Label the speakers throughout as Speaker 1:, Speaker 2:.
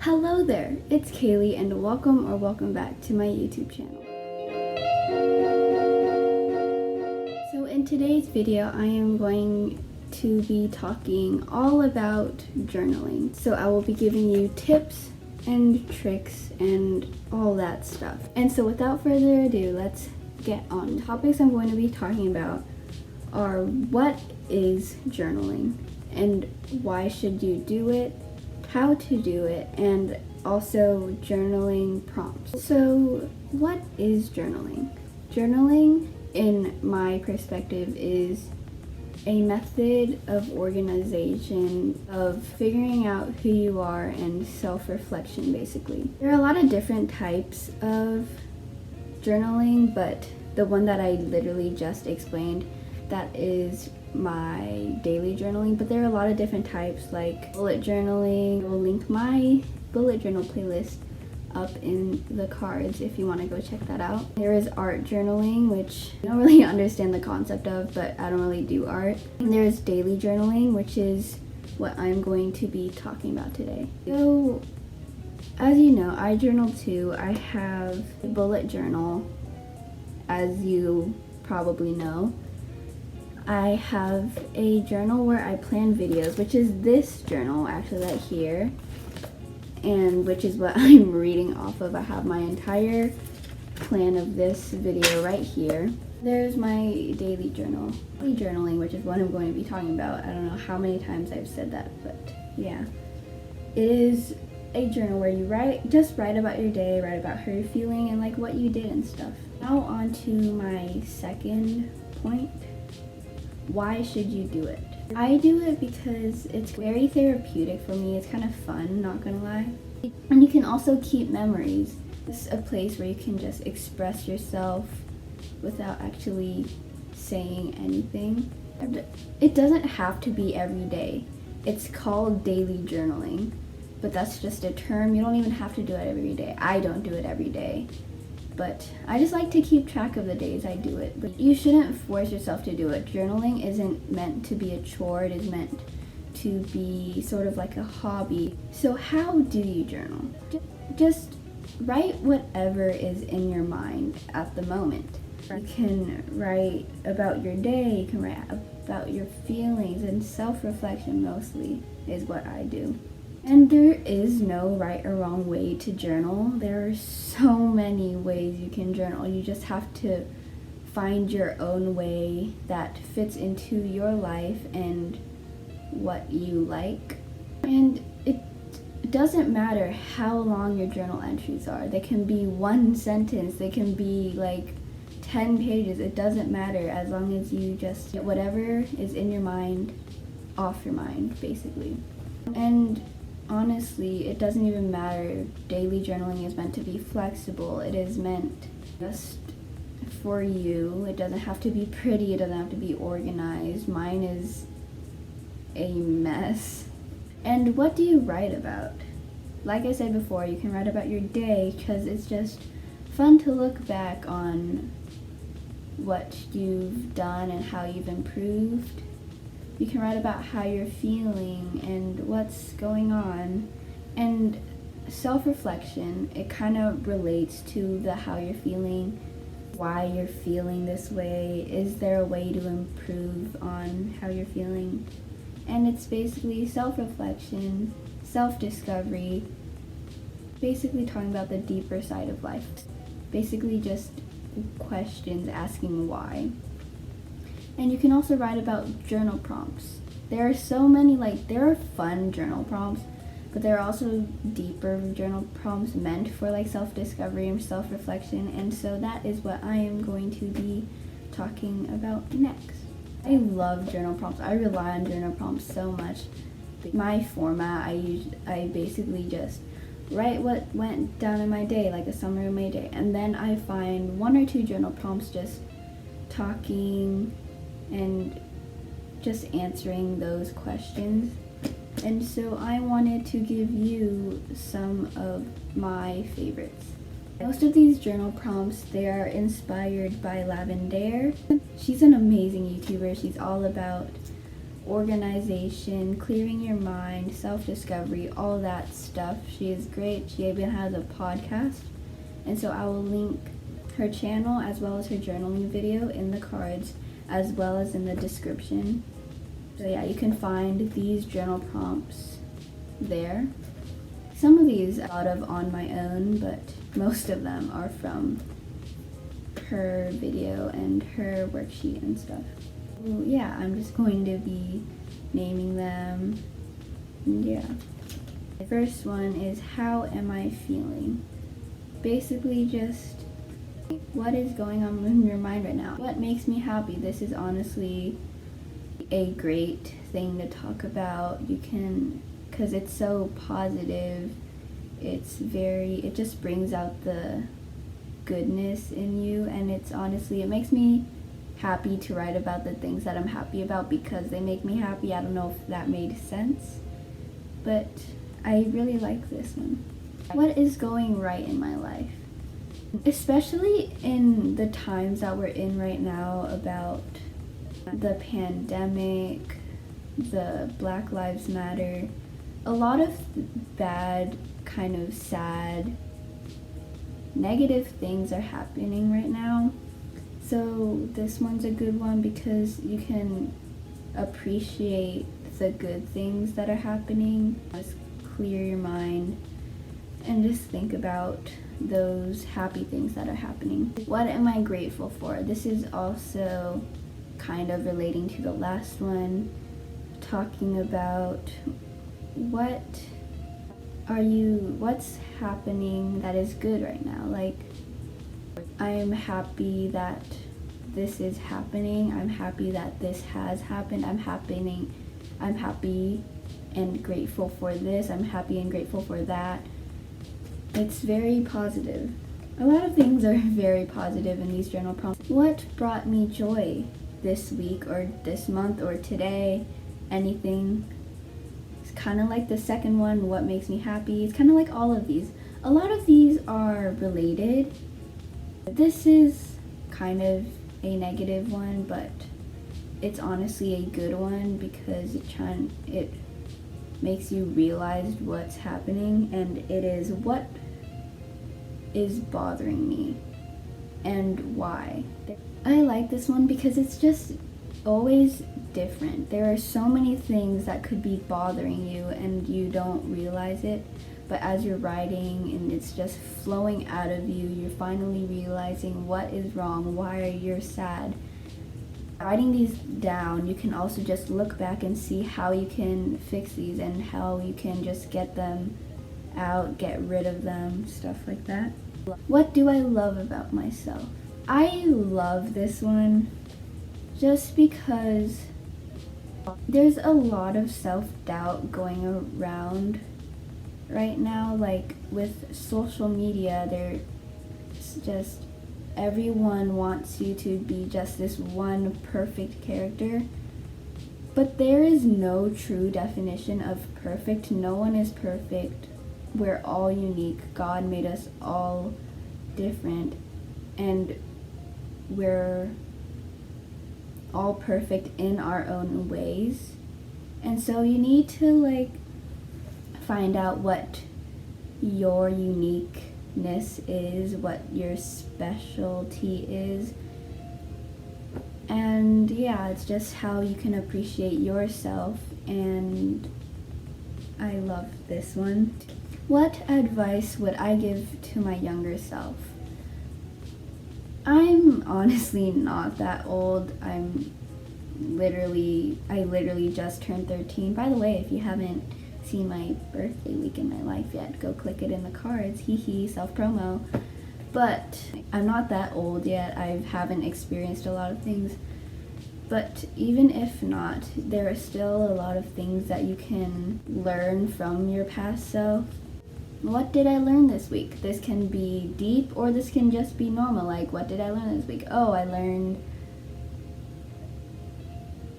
Speaker 1: Hello there, it's Kaylee and welcome back to my YouTube channel. So in today's video, I am going to be talking all about journaling. So I will be giving you tips and tricks and all that stuff. And so without further ado, let's get on. The topics I'm going to be talking about are what is journaling and why should you do it, how to do it, and also journaling prompts. So what is journaling? Journaling, in my perspective, is a method of organization, of figuring out who you are, and self-reflection, basically. There are a lot of different types of journaling, but the one that I literally just explained, that is my daily journaling. But there are a lot of different types, like bullet journaling. I will link my bullet journal playlist up in the cards if you want to go check that out. There is art journaling, which I don't really understand the concept of, but I don't really do art. And there's daily journaling, which is what I'm going to be talking about today. So as you know, I journal too. I have a bullet journal, as you probably know. I have a journal where I plan videos, which is this journal actually right here, and which is what I'm reading off of. I have my entire plan of this video right here. There's my daily journal, journaling, which is what I'm going to be talking about. I don't know how many times I've said that, but yeah. It is a journal where you just write about your day, write about how you're feeling, and like what you did and stuff. Now on to my second point. Why should you do it? I do it because it's very therapeutic for me. It's kind of fun, not gonna lie. And you can also keep memories. It's a place where you can just express yourself without actually saying anything. It doesn't have to be every day. It's called daily journaling, but that's just a term. You don't even have to do it every day. I don't do it every day, but I just like to keep track of the days I do it. But you shouldn't force yourself to do it. Journaling isn't meant to be a chore. It is meant to be sort of like a hobby. So how do you journal? Just write whatever is in your mind at the moment. You can write about your day, you can write about your feelings, and self-reflection mostly is what I do. And there is no right or wrong way to journal. There are so many ways you can journal. You just have to find your own way that fits into your life and what you like. And it doesn't matter how long your journal entries are. They can be one sentence, they can be like 10 pages. It doesn't matter, as long as you just get whatever is in your mind off your mind, basically. And honestly, it doesn't even matter. Daily journaling is meant to be flexible. It is meant just for you. It doesn't have to be pretty. It doesn't have to be organized. Mine is a mess. And what do you write about? Like I said before, you can write about your day because it's just fun to look back on what you've done and how you've improved. You can write about how you're feeling and what's going on. And self-reflection, it kind of relates to the how you're feeling, why you're feeling this way. Is there a way to improve on how you're feeling? And it's basically self-reflection, self-discovery, basically talking about the deeper side of life. Basically just questions, asking why. And you can also write about journal prompts. There are so many, there are fun journal prompts, but there are also deeper journal prompts meant for self-discovery and self-reflection. And so that is what I am going to be talking about next. I love journal prompts. I rely on journal prompts so much. My format, I basically just write what went down in my day, like a summary of my day. And then I find one or two journal prompts just talking and just answering those questions. And so I wanted to give you some of my favorites. Most of these journal prompts, they are inspired by LAVENDAIRE. She's an amazing YouTuber. She's all about organization, clearing your mind, self-discovery, all that stuff. She is great. She even has a podcast, and so I will link her channel as well as her journaling video in the cards as well as in the description. So yeah, you can find these journal prompts there. Some of these I thought of on my own, but most of them are from her video and her worksheet and stuff. So yeah, I'm just going to be naming them. And yeah. The first one is, how am I feeling? Basically just what is going on in your mind right now? What makes me happy? This is honestly a great thing to talk about. You can, because it's so positive. It just brings out the goodness in you, and it's honestly, it makes me happy to write about the things that I'm happy about because they make me happy. I don't know if that made sense, but I really like this one. What is going right in my life? Especially in the times that we're in right now about the pandemic, the Black Lives Matter, a lot of bad, kind of sad, negative things are happening right now. So this one's a good one because you can appreciate the good things that are happening. Just clear your mind and just think about those happy things that are happening. What am I grateful for? This is also kind of relating to the last one, talking about what's happening that is good right now. Like, I'm happy that this is happening. I'm happy that this has happened. I'm happy and grateful for this. I'm happy and grateful for that. It's very positive. A lot of things are very positive in these journal prompts. What brought me joy this week or this month or today? Anything. It's kind of like the second one, what makes me happy. It's kind of like all of these. A lot of these are related. This is kind of a negative one, but it's honestly a good one because it makes you realize what's happening, and it is what is bothering me and why. I like this one because it's just always different. There are so many things that could be bothering you and you don't realize it, but as you're writing and it's just flowing out of you, you're finally realizing what is wrong, why you're sad. Writing these down, you can also just look back and see how you can fix these and how you can just get them out, get rid of them, stuff like that. What do I love about myself? I love this one just because there's a lot of self-doubt going around right now. Like with social media, there's just everyone wants you to be just this one perfect character, but there is no true definition of perfect. No one is perfect. We're all unique. God made us all different, and we're all perfect in our own ways. And so you need to find out what your uniqueness is, what your specialty is. And yeah, it's just how you can appreciate yourself, and I love this one. What advice would I give to my younger self? I'm honestly not that old. I literally just turned 13. By the way, if you haven't seen my birthday week in my life yet, go click it in the cards. Hee self-promo. But I'm not that old yet. I haven't experienced a lot of things. But even if not, there are still a lot of things that you can learn from your past self. What did I learn this week? This can be deep or this can just be normal. Like, what did I learn this week? Oh, I learned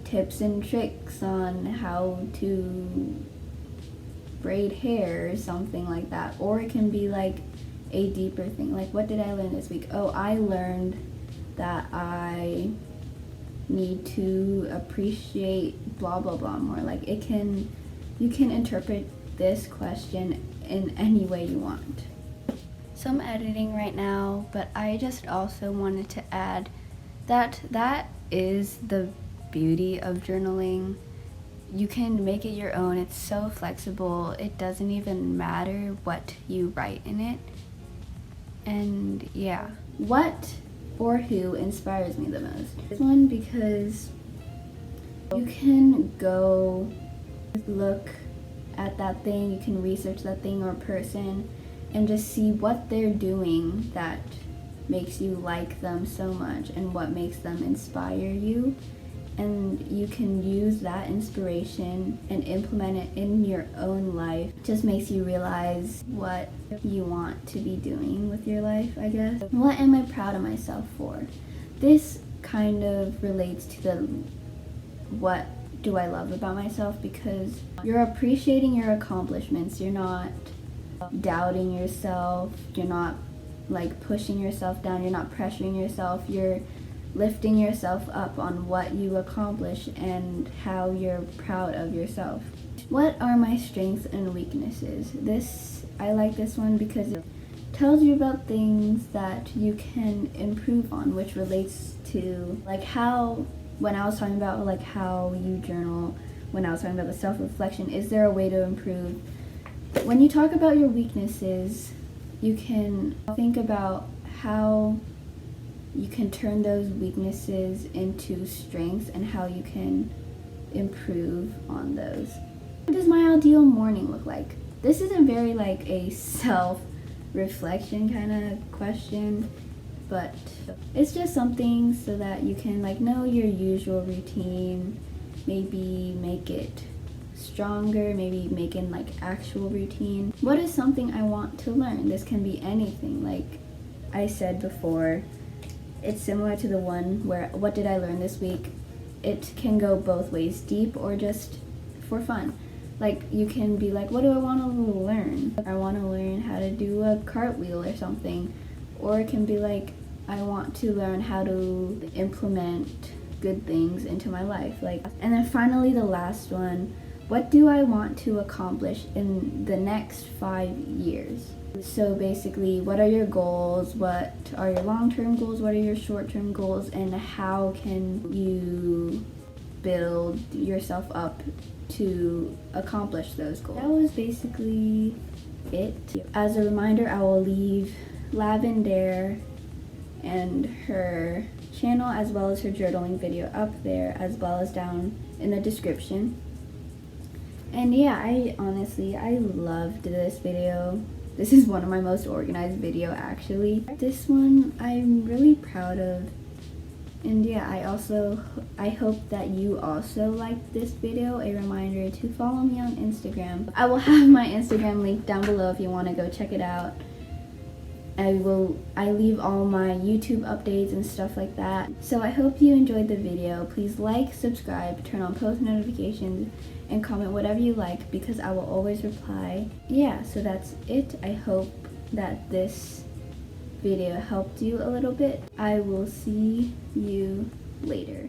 Speaker 1: tips and tricks on how to braid hair or something like that. Or it can be like a deeper thing. Like, what did I learn this week? Oh, I learned that I need to appreciate blah blah blah more. Like you can interpret this question in any way you want. So I'm editing right now, but I just also wanted to add that is the beauty of journaling. You can make it your own. It's so flexible. It doesn't even matter what you write in it. And yeah, what or who inspires me the most? This one, because you can go look at that thing, you can research that thing or person and just see what they're doing that makes you like them so much and what makes them inspire you. And you can use that inspiration and implement it in your own life. It just makes you realize what you want to be doing with your life, I guess. What am I proud of myself for? This kind of relates to the what do I love about myself, because you're appreciating your accomplishments. You're not doubting yourself. You're not like pushing yourself down. You're not pressuring yourself. You're lifting yourself up on what you accomplish and how you're proud of yourself. What are my strengths and weaknesses? I like this one because it tells you about things that you can improve on, which relates to like how, when I was talking about like how you journal, when I was talking about the self-reflection, is there a way to improve? When you talk about your weaknesses, you can think about how you can turn those weaknesses into strengths and how you can improve on those. What does my ideal morning look like? This isn't very like a self-reflection kind of question, but it's just something so that you can like know your usual routine, maybe make it stronger, maybe make it like actual routine. What is something I want to learn? This can be anything. Like I said before, it's similar to the one where what did I learn this week? It can go both ways, deep or just for fun. Like you can be like, what do I want to learn? I want to learn how to do a cartwheel or something. Or it can be like, I want to learn how to implement good things into my life. Like, and then finally the last one, what do I want to accomplish in the next 5 years? So basically, what are your goals? What are your long-term goals? What are your short-term goals? And how can you build yourself up to accomplish those goals? That was basically it. As a reminder, I will leave LAVENDAIRE and her channel as well as her journaling video up there, as well as down in the description. And yeah, I loved this video. This is one of my most organized video actually. This one I'm really proud of. And yeah, I hope that you also liked this video. A reminder to follow me on Instagram. I will have my Instagram link down below if you want to go check it out. I leave all my YouTube updates and stuff like that. So I hope you enjoyed the video. Please like, subscribe, turn on post notifications, and comment whatever you like because I will always reply. Yeah, so that's it. I hope that this video helped you a little bit. I will see you later.